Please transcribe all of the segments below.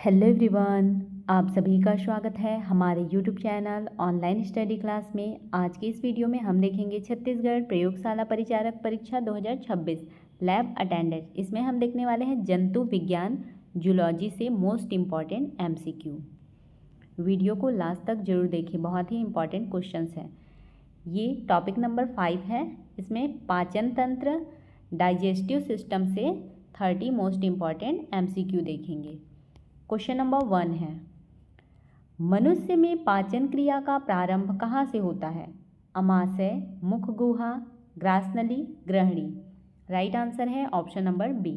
Hello everyone, आप सभी का स्वागत है हमारे YouTube channel online study class में। आज की इस वीडियो में हम देखेंगे छत्तीसगढ़ प्रयोगशाला परिचारक परीक्षा 2026 लैब अटेंडेंट। इसमें हम देखने वाले हैं जंतु विज्ञान जूलॉजी से मोस्ट इम्पॉर्टेंट एमसीक्यू। वीडियो को लास्ट तक जरूर देखें, बहुत ही इंपॉर्टेंट क्वेश्चंस हैं। ये टॉपिक नंबर 5 है। इसमें पाचन तंत्र डाइजेस्टिव सिस्टम से 30 मोस्ट इम्पॉर्टेंट एमसीक्यू देखेंगे। क्वेश्चन नंबर 1 है, मनुष्य में पाचन क्रिया का प्रारंभ कहाँ से होता है? अमाशय, मुख गुहा, ग्रासनली, ग्रहणी। राइट आंसर है ऑप्शन नंबर बी,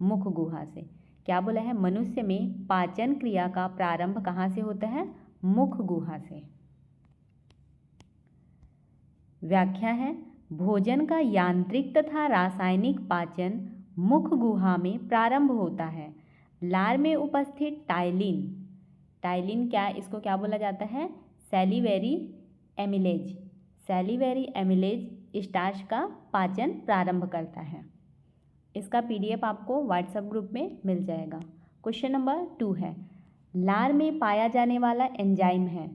मुख गुहा से। क्या बोला है? मनुष्य में पाचन क्रिया का प्रारंभ कहाँ से होता है? मुख गुहा से। व्याख्या है, भोजन का यांत्रिक तथा रासायनिक पाचन मुख गुहा में प्रारंभ होता है। लार में उपस्थित टाइलिन, टाइलिन क्या, इसको क्या बोला जाता है? सैलिवेरी एमिलेज। सैलिवेरी एमिलेज स्टार्च का पाचन प्रारंभ करता है। इसका पीडीएफ आपको व्हाट्सएप ग्रुप में मिल जाएगा। क्वेश्चन नंबर 2 है, लार में पाया जाने वाला एंजाइम है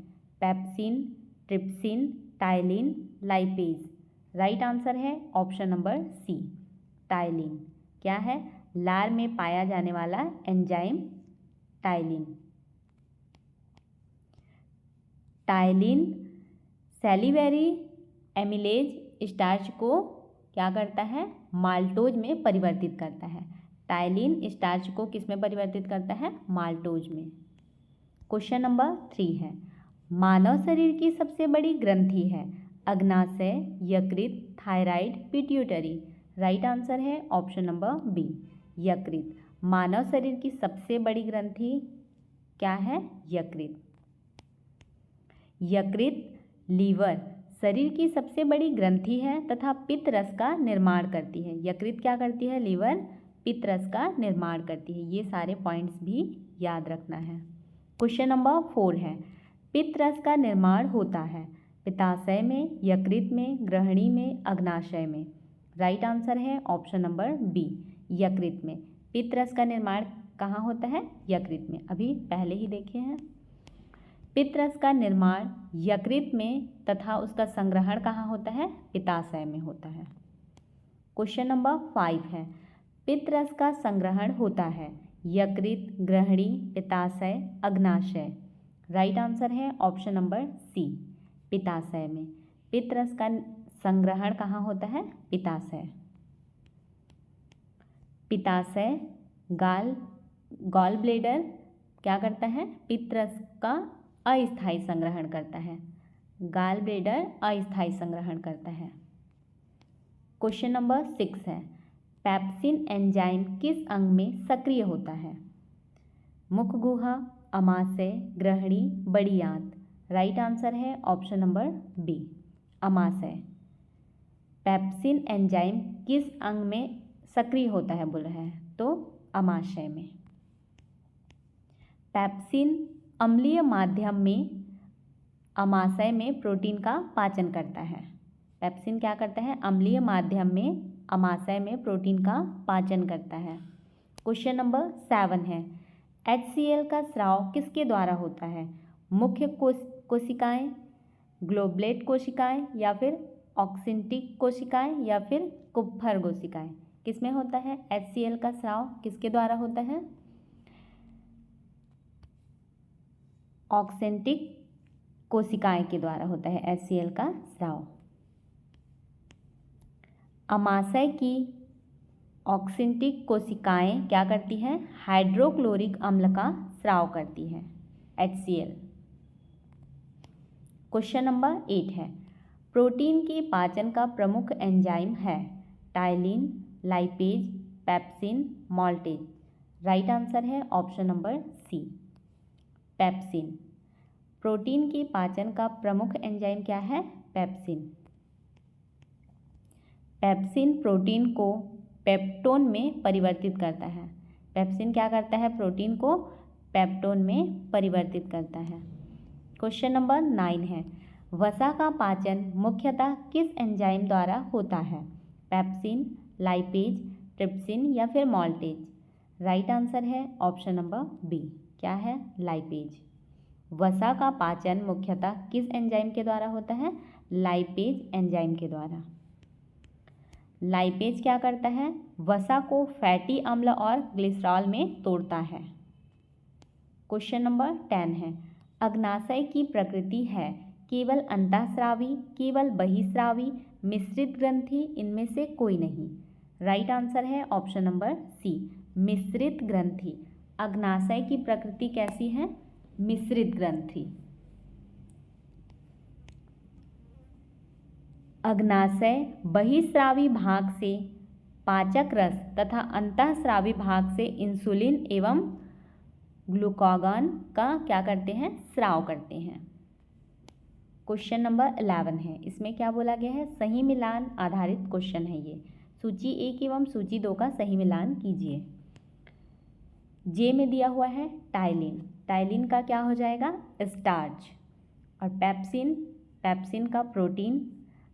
pepsin, trypsin, ptyalin, lipase. Right answer है ऑप्शन नंबर सी, टाइलिन। क्या है? लार में पाया जाने वाला enzyme ptyalin. Ptyalin salivary amylase starch को क्या करता है? माल्टोज में परिवर्तित करता है। टाइलिन स्टार्च को किस में परिवर्तित करता है? माल्टोज में। क्वेश्चन नंबर 3 है, मानव शरीर की सबसे बड़ी ग्रंथि है अग्नाशय, यकृत, थायराइड, पिट्यूटरी। राइट आंसर है ऑप्शन नंबर बी, यकृत। मानव शरीर की सबसे बड़ी ग्रंथि क्या है? यकृत। यकृत लीवर शरीर की सबसे बड़ी ग्रंथि है तथा पित्त रस का निर्माण करती है। यकृत क्या करती है? लीवर पित्त रस का निर्माण करती है। ये सारे पॉइंट्स भी याद रखना है। क्वेश्चन नंबर 4 है, पित्त रस का निर्माण होता है पित्ताशय में, यकृत में, ग्रहणी में, अग्नाशय में। राइट आंसर है ऑप्शन नंबर बी, यकृत में। पित्त रस का निर्माण कहाँ होता है? यकृत में। अभी पहले ही देखे हैं। पित्त रस का निर्माण यकृत में तथा उसका संग्रहण कहाँ होता है? पित्ताशय में होता है। क्वेश्चन नंबर 5 है, पित्त रस का संग्रहण होता है यकृत, ग्रहणी, पित्ताशय, अग्नाशय। राइट आंसर है ऑप्शन नंबर सी, पित्ताशय में। पित्त रस का संग्रहण कहाँ होता है? पित्ताशय। पित्ताशय गॉल ब्लेडर क्या करता है? पित्त रस का अस्थायी संग्रहण करता है। गॉल ब्लेडर अस्थायी संग्रहण करता है। क्वेश्चन नंबर 6 है, पेप्सिन एंजाइम किस अंग में सक्रिय होता है? मुख गुहा, अमाशय, ग्रहणी, बड़ी आंत। राइट आंसर है ऑप्शन नंबर बी, अमाशय। पेप्सिन एंजाइम किस अंग में सक्रिय होता है बोल रहा है? तो अमाशय में। पेप्सिन अम्लीय माध्यम में अमाशय में प्रोटीन का पाचन करता है। पेप्सिन क्या करता है? अम्लीय माध्यम में अमाशय में प्रोटीन का पाचन करता है। क्वेश्चन नंबर 7 है, HCl का स्राव किसके द्वारा होता है? मुख्य कोशिकाएं, ग्लोबलेट कोशिकाएं, या फिर ऑक्सिंटिक कोशिकाएं, या फिर कुप्फर कोशिकाएं। किसमें होता है HCl का स्राव? किसके द्वारा होता है? ऑक्सेंटिक कोशिकाएं के द्वारा होता है HCl का स्राव। अमाशय की ऑक्सेंटिक कोशिकाएं क्या करती हैं? हाइड्रोक्लोरिक अम्ल का स्राव करती हैं, HCl। क्वेश्चन नंबर 8 है, प्रोटीन के पाचन का प्रमुख एंजाइम है ptyalin, lipase, pepsin, maltase. Right answer है option number C, pepsin. Protein के पाचन का प्रमुख एंजाइम क्या है? पेप्सिन। पेप्सिन प्रोटीन को पेप्टोन में परिवर्तित करता है। पेप्सिन क्या करता है? प्रोटीन को पेप्टोन में परिवर्तित करता है। क्वेश्चन नंबर 9 है, वसा का पाचन मुख्यतः किस एंजाइम द्वारा होता है? पेप्सिन, लाइपेज, ट्रिप्सिन, या फिर माल्टेज। राइट आंसर है ऑप्शन नंबर बी, क्या है? लाइपेज। वसा का पाचन मुख्यतः किस एंजाइम के द्वारा होता है? लाइपेज एंजाइम के द्वारा। लाइपेज क्या करता है? वसा को फैटी अम्ल और ग्लिसरॉल में तोड़ता है। क्वेश्चन नंबर 10 है, अग्नाशय की प्रकृति है केवल अंतःस्रावी, केवल बहिस्रावी, मिश्रित ग्रंथि, इनमें से कोई नहीं। राइट आंसर है ऑप्शन नंबर सी, मिश्रित ग्रंथि। अग्नाशय की प्रकृति कैसी है? मिश्रित ग्रंथि। अग्नाशय बहिस्रावी भाग से पाचक रस तथा अंतःस्रावी भाग से इंसुलिन एवं ग्लूकागॉन का क्या करते हैं? स्राव करते हैं। क्वेश्चन नंबर 11 है, इसमें क्या बोला गया है? सही मिलान आधारित क्वेश्चन है ये। सूची 1 एवं सूची 2 का सही मिलान कीजिए। जे में दिया हुआ है टाइलिन, टाइलिन का क्या हो जाएगा? स्टार्च। और पेप्सिन, पेप्सिन का प्रोटीन।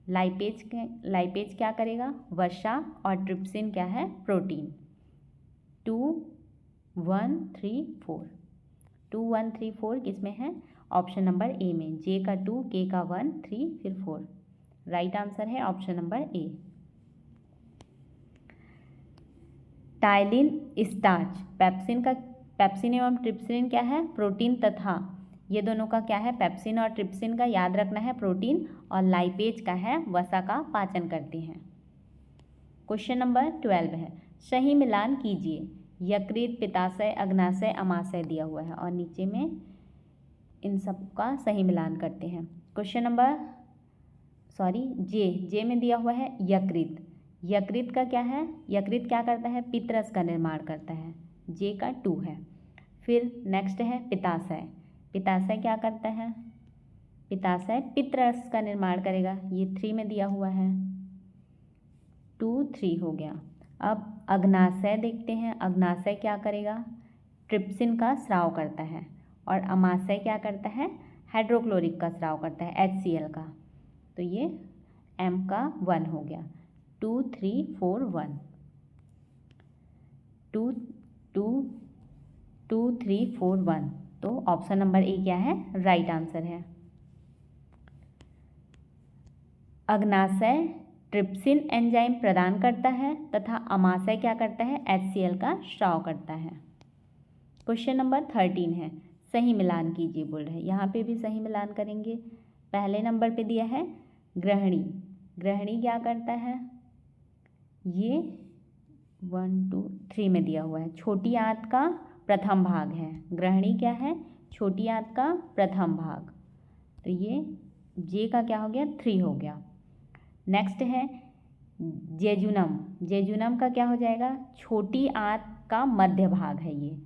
लाइपेज क्या करेगा? वसा। और ट्रिप्सिन क्या है? प्रोटीन। 2 1 3 4, 2 1 3 4 किस में है? ऑप्शन नंबर ए में। जे का 2, के का 1, 3 फिर 4। राइट आंसर है option number A. Ptyalin starch, pepsin एवं ट्रिप्सिन क्या है? प्रोटीन तथा ये दोनों का क्या है? पेप्सिन और ट्रिप्सिन का याद रखना है प्रोटीन, और लाइपेज का है वसा का पाचन करते हैं। क्वेश्चन नंबर 12 है, सही मिलान कीजिए। यकृत, पित्ताशय, अग्नाशय, अमाशय दिया हुआ है और नीचे में इन सब का सही मिलान करते हैं। क्वेश्चन नंबर जे में दिया हुआ है यकृत। यकृत का क्या है? यकृत क्या करता है? पित्तरस का निर्माण करता है। जे का 2 है। फिर नेक्स्ट है पित्ताशय। पित्ताशय क्या करता है? पित्ताशय पित्तरस का निर्माण करेगा। ये 3 में दिया हुआ है। 2 3 हो गया। अब अग्नाशय देखते हैं। अग्नाशय क्या करेगा? ट्रिप्सिन का स्राव करता है। और अमाशय क्या करता है? हाइड्रोक्लोरिक का स्राव करता है, HCl का। तो ये M का 1 हो गया। 2 3 4 1, 2 2 2 3 4 1। तो ऑप्शन नंबर ए क्या है? राइट आंसर है। अग्नाशय ट्रिप्सिन एंजाइम प्रदान करता है तथा अमाशय क्या करता है? HCl का स्राव करता है। क्वेश्चन नंबर 13 है, सही मिलान कीजिए बोल रहे हैं। यहाँ पे भी सही मिलान करेंगे। पहले नंबर पे दिया है ग्रहणी। ग्रहणी क्या करता है? ये 1 2 3 में दिया हुआ है। छोटी आंत का प्रथम भाग है। ग्रहणी क्या है? छोटी आंत का प्रथम भाग। तो ये जे का क्या हो गया? 3 हो गया। नेक्स्ट है जेजुनम। जेजुनम का क्या हो जाएगा? छोटी आंत का मध्य भाग है ये।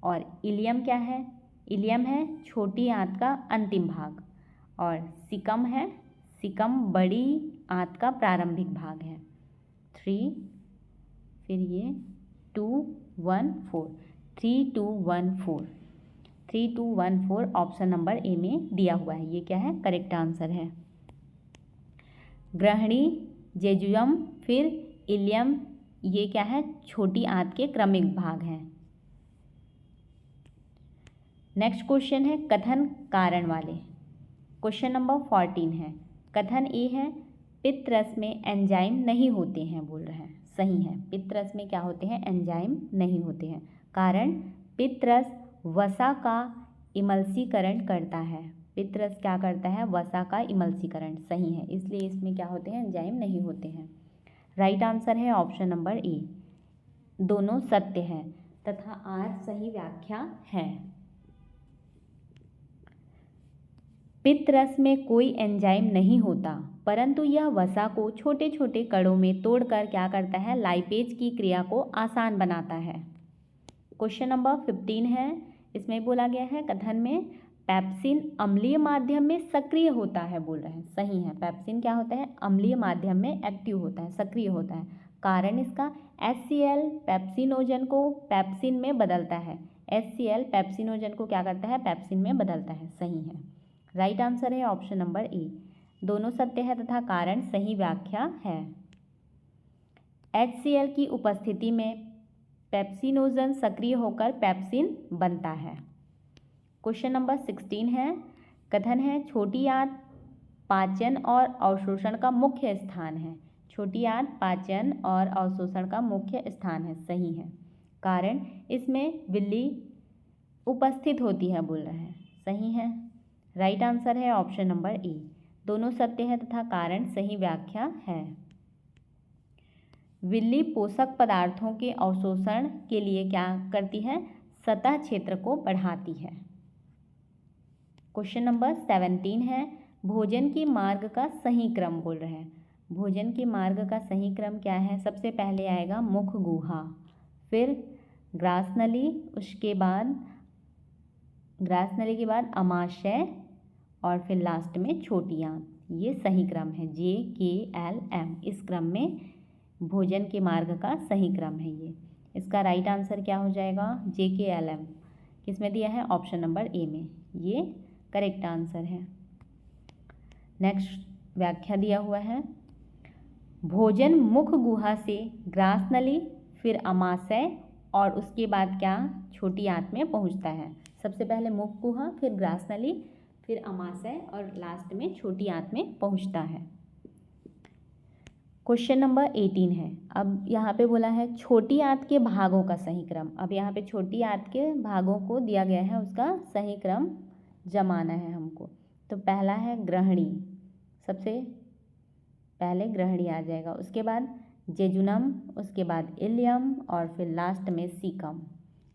और इलियम क्या है? इलियम है छोटी आंत का अंतिम भाग। और सिकम है, सिकम बड़ी आंत का प्रारंभिक भाग है। 3 फिर ये 2 1 4, 3 2 1 4, 3 2 1 4 ऑप्शन नंबर ए में दिया हुआ है। ये क्या है? करेक्ट आंसर है। ग्रहणी, जेजुयम, फिर इलियम, ये क्या है? छोटी आंत के क्रमिक भाग हैं। नेक्स्ट क्वेश्चन है कथन कारण वाले। क्वेश्चन नंबर 14 है, कथन ए है पित्तरस में एंजाइम नहीं होते हैं बोल रहे हैं। सही है, पित्तरस में क्या होते हैं? एंजाइम नहीं होते हैं। कारण पित्तरस वसा का इमल्सीकरण करता है। पित्तरस क्या करता है? वसा का इमल्सीकरण। सही है, इसलिए इसमें क्या होते हैं? एंजाइम नहीं होते हैं। राइट आंसर है ऑप्शन नंबर ए। दोनों सत्य है तथा आर सही व्याख्या है। पित्तरस में कोई एंजाइम नहीं होता, परंतु यह वसा को छोटे छोटे कणों में तोड़कर क्या करता है? लाइपेज की क्रिया को आसान बनाता है। क्वेश्चन नंबर 15 है, इसमें बोला गया है कथन में पेप्सिन अम्लीय माध्यम में सक्रिय होता है बोल रहे हैं। सही है, पेप्सिन क्या होता है? अम्लीय माध्यम में एक्टिव होता है, सक्रिय होता है। कारण इसका HCl पेप्सिनोजन को पेप्सिन में बदलता है। HCl पेप्सिनोजन को क्या करता है? पेप्सिन में बदलता है। सही है, राइट आंसर है ऑप्शन नंबर ए। दोनों सत्य है तथा कारण सही व्याख्या है। HCl की उपस्थिति में पेप्सिनोजन सक्रिय होकर पेप्सिन बनता है। क्वेश्चन नंबर 16 है, कथन है छोटी आंत पाचन और अवशोषण का मुख्य स्थान है। छोटी आंत पाचन और अवशोषण का मुख्य स्थान है, सही है। कारण इसमें बिल्ली उपस्थित होती है बोल रहे हैं, सही है। राइट आंसर है ऑप्शन नंबर ए, दोनों सत्य है तथा कारण सही व्याख्या है। बिल्ली पोषक पदार्थों के अवशोषण के लिए क्या करती है, सतह क्षेत्र को बढ़ाती है। क्वेश्चन नंबर 17 है, भोजन के मार्ग का सही क्रम बोल रहे हैं। भोजन के मार्ग का सही क्रम क्या है, सबसे पहले आएगा मुख गुहा, फिर ग्रासनली, उसके बाद ग्रासनली के बाद अमाशय और फिर लास्ट में छोटी आंत। ये सही क्रम है, JKLM, इस क्रम में भोजन के मार्ग का सही क्रम है ये। इसका राइट आंसर क्या हो जाएगा, JKLM। किसमें दिया है, ऑप्शन नंबर ए में, ये करेक्ट आंसर है। नेक्स्ट व्याख्या दिया हुआ है, भोजन मुख गुहा से ग्रासनली, फिर अमाशय और उसके बाद क्या, छोटी आंत में पहुंचता है। सबसे पहले मुख गुहा, फिर ग्रासनली, फिर अमाशय और लास्ट में छोटी आंत में पहुंचता है। क्वेश्चन नंबर 18 है, अब यहाँ पे बोला है छोटी आंत के भागों का सही क्रम। अब यहाँ पे छोटी आंत के भागों को दिया गया है, उसका सही क्रम जमाना है हमको। तो पहला है ग्रहणी, सबसे पहले ग्रहणी आ जाएगा, उसके बाद जेजुनम, उसके बाद इलियम और फिर लास्ट में सीकम।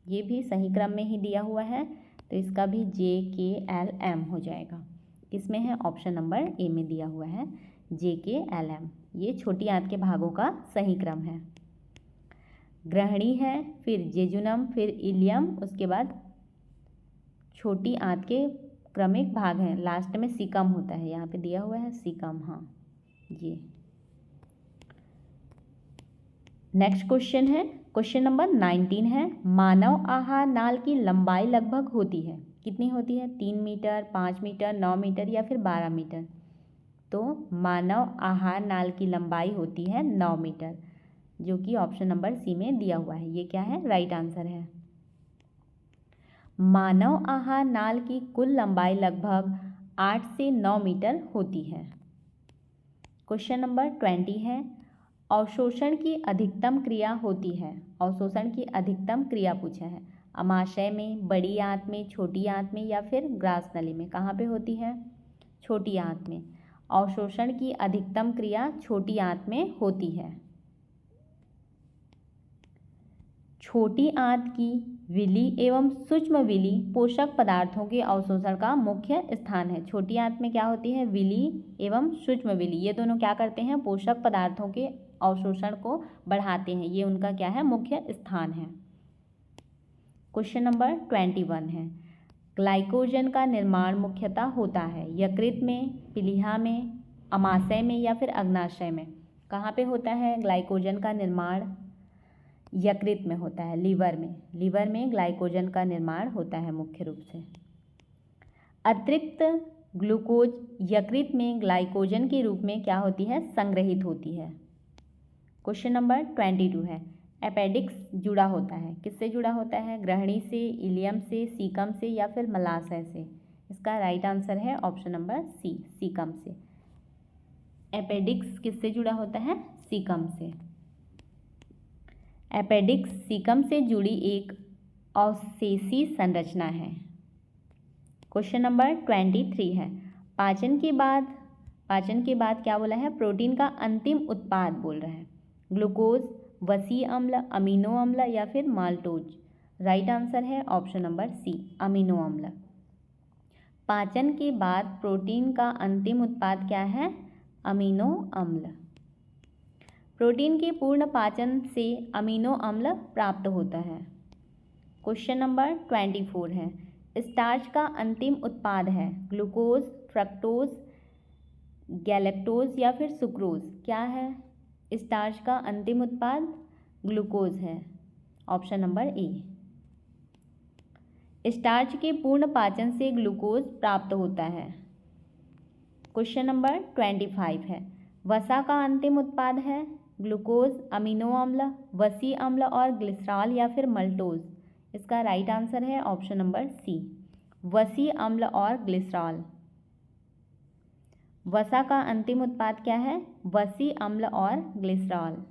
ये भी सही क्रम में ही दिया हुआ है, तो इसका भी JKLM हो जाएगा। किसमें है, ऑप्शन नंबर ए में दिया हुआ है, JKLM। ये छोटी आंत के भागों का सही क्रम है। ग्रहणी है, फिर जेजुनम, फिर इलियम, उसके बाद छोटी आंत के क्रमिक भाग हैं, लास्ट में सीकम होता है, यहाँ पे दिया हुआ है सीकम, हाँ ये। नेक्स्ट क्वेश्चन है, क्वेश्चन नंबर 19 है, मानव आहार नाल की लंबाई लगभग होती है, कितनी होती है, 3 मीटर, 5 मीटर, 9 मीटर या फिर 12 मीटर। तो मानव आहार नाल की लंबाई होती है 9 मीटर, जो कि ऑप्शन नंबर सी में दिया हुआ है। ये क्या है, राइट आंसर है। मानव आहार नाल की कुल लंबाई लगभग 8 से 9 मीटर होती है। क्वेश्चन नंबर 20 है, अवशोषण की अधिकतम क्रिया होती है। अवशोषण की अधिकतम क्रिया पूछा है, अमाशय में, बड़ी आंत में, छोटी आंत में या फिर ग्रासनली में। कहाँ पे होती है, छोटी आंत में। अवशोषण की अधिकतम क्रिया छोटी आंत में होती है। छोटी आंत की विली एवं सूक्ष्म विली पोषक पदार्थों के अवशोषण का मुख्य स्थान है। छोटी आंत में क्या होती है, विली एवं सूक्ष्म विली, ये दोनों क्या करते हैं, पोषक पदार्थों के अवशोषण को बढ़ाते हैं, ये उनका क्या है, मुख्य स्थान है। क्वेश्चन नंबर 21 है, ग्लाइकोजन का निर्माण मुख्यतः होता है यकृत में, पीलिया में, अमाशय में या फिर अग्नाशय में। कहाँ पे होता है ग्लाइकोजन का निर्माण, यकृत में होता है, लीवर में। लीवर में ग्लाइकोजन का निर्माण होता है मुख्य रूप से। अतिरिक्त ग्लूकोज यकृत में ग्लाइकोजन के रूप में क्या होती है, संग्रहित होती है। क्वेश्चन नंबर 22 है, अपेंडिक्स जुड़ा होता है, किससे जुड़ा होता है, ग्रहणी से, इलियम से, सीकम से या फिर मलाशय से। इसका राइट आंसर है ऑप्शन नंबर सी, सीकम से। अपेंडिक्स किससे जुड़ा होता है, सीकम से। अपेंडिक्स सीकम से जुड़ी एक अवशेषी संरचना है। क्वेश्चन नंबर 23 है, पाचन के बाद क्या बोला है, प्रोटीन का अंतिम उत्पाद बोल रहा है, ग्लूकोज, वसी अम्ल, अमीनो अम्ल या फिर माल्टोज। राइट आंसर है ऑप्शन नंबर सी, अमीनो अम्ल। पाचन के बाद प्रोटीन का अंतिम उत्पाद क्या है, अमीनो अम्ल। प्रोटीन के पूर्ण पाचन से अमीनो अम्ल प्राप्त होता है। क्वेश्चन नंबर 24 है, स्टार्च का अंतिम उत्पाद है ग्लूकोज, फ्रक्टोज, गैलेक्टोज या फिर सुक्रोज। क्या है स्टार्च का अंतिम उत्पाद, ग्लूकोज है, ऑप्शन नंबर ए। स्टार्च के पूर्ण पाचन से ग्लूकोज प्राप्त होता है। क्वेश्चन नंबर 25 है, वसा का अंतिम उत्पाद है ग्लूकोज, अमीनो अम्ल, वसी अम्ल और ग्लिसरॉल या फिर मल्टोज। इसका राइट आंसर है ऑप्शन नंबर सी, वसी अम्ल और ग्लिसरॉल। वसा का अंतिम उत्पाद क्या है? वसी अम्ल और ग्लिसरॉल।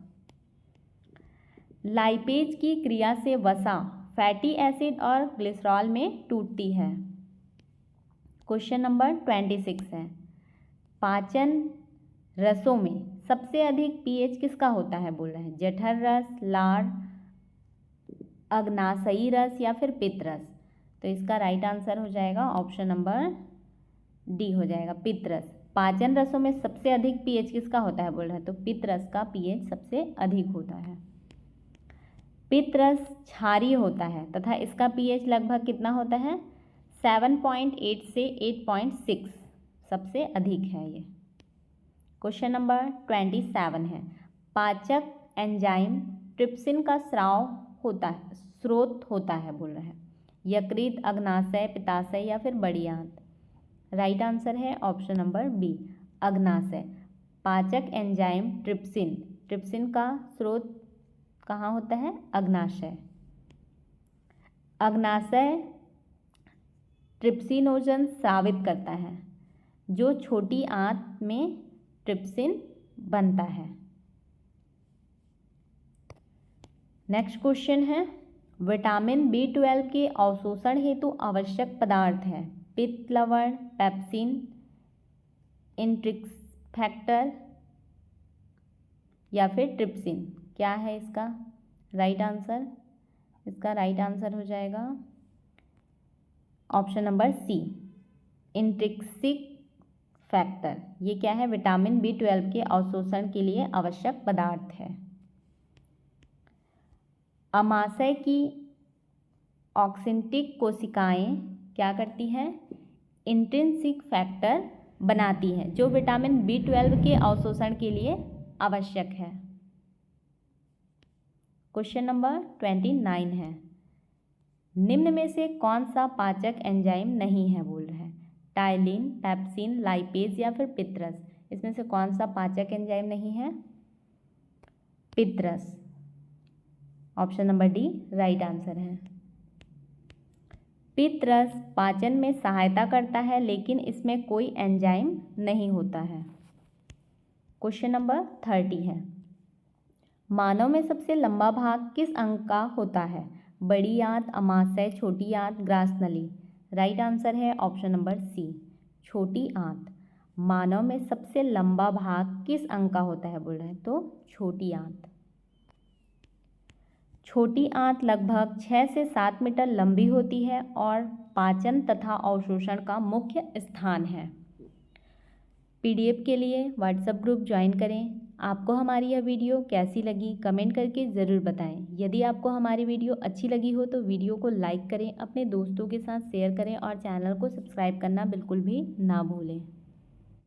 लाइपेज की क्रिया से वसा फैटी एसिड और ग्लिसरॉल में टूटती है। क्वेश्चन नंबर 26 है, पाचन रसों में सबसे अधिक पीएच किसका होता है बोल रहे हैं? जठर रस, लार, अग्नाशयी रस या फिर पित्त रस। तो इसका राइट आंसर हो जाएगा ऑप्शन नंबर डी हो जाएगा, पित्त रस। पाचन रसों में सबसे अधिक पीएच किसका होता है बोल रहे हैं? तो पित्त रस का पीएच सबसे अधिक होता है। पित्त रस क्षारीय होता है तथा इसका पीएच लगभग कितना होता है? 7.8 से 8.6 सबसे अधिक है ये। क्वेश्चन नंबर 27 है, पाचक एंजाइम ट्रिप्सिन का स्रोत होता है बोल रहे हैं? यकृत, अग्नाशय, पित्ताशय या फिर बड़ी आंत। राइट आंसर है ऑप्शन नंबर बी, अग्नाशय। पाचक एंजाइम ट्रिप्सिन का स्रोत कहाँ होता है? अग्नाशय। अग्नाशय ट्रिप्सिनोजन स्रावित करता है, जो छोटी आंत में ट्रिप्सिन बनता है। नेक्स्ट क्वेश्चन है, विटामिन B12 के अवशोषण हेतु आवश्यक पदार्थ है? पित्त लवण, पेप्सिन, इंट्रिक्स फैक्टर या फिर ट्रिप्सिन। क्या है इसका राइट आंसर? इसका राइट आंसर हो जाएगा ऑप्शन नंबर सी, इंट्रिक्सिक फैक्टर। ये क्या है? विटामिन B12 के अवशोषण के लिए आवश्यक पदार्थ है। अमाशय की ऑक्सिनटिक कोशिकाएं क्या करती हैं? इंट्रिंसिक फैक्टर बनाती हैं, जो विटामिन B12 के अवशोषण के लिए आवश्यक है। क्वेश्चन नंबर 29 है, निम्न में से कौन सा पाचक एंजाइम नहीं है बोल रहे हैं? टाइलिन, पेप्सिन, लाइपेज या फिर पित्त रस। इसमें से कौन सा पाचक एंजाइम नहीं है? पित्त रस। Option number D right answer है। पित्त रस पाचन में सहायता करता है, लेकिन इसमें कोई एंजाइम नहीं होता है। क्वेश्चन नंबर 30 है, मानव में सबसे लंबा भाग किस अंग का होता है? बड़ी आंत, अमाशय, छोटी आंत, ग्रासनली। राइट आंसर है ऑप्शन नंबर सी, छोटी आंत। मानव में सबसे लंबा भाग किस अंग का होता है बोल रहे हैं? तो छोटी आंत। छोटी आंत लगभग 6 से 7 मीटर लंबी होती है और पाचन तथा अवशोषण का मुख्य स्थान है। पीडीएफ के लिए व्हाट्सएप ग्रुप ज्वाइन करें। आपको हमारी यह वीडियो कैसी लगी कमेंट करके ज़रूर बताएं। यदि आपको हमारी वीडियो अच्छी लगी हो तो वीडियो को लाइक करें, अपने दोस्तों के साथ शेयर करें और चैनल को सब्सक्राइब करना बिल्कुल भी ना भूलें।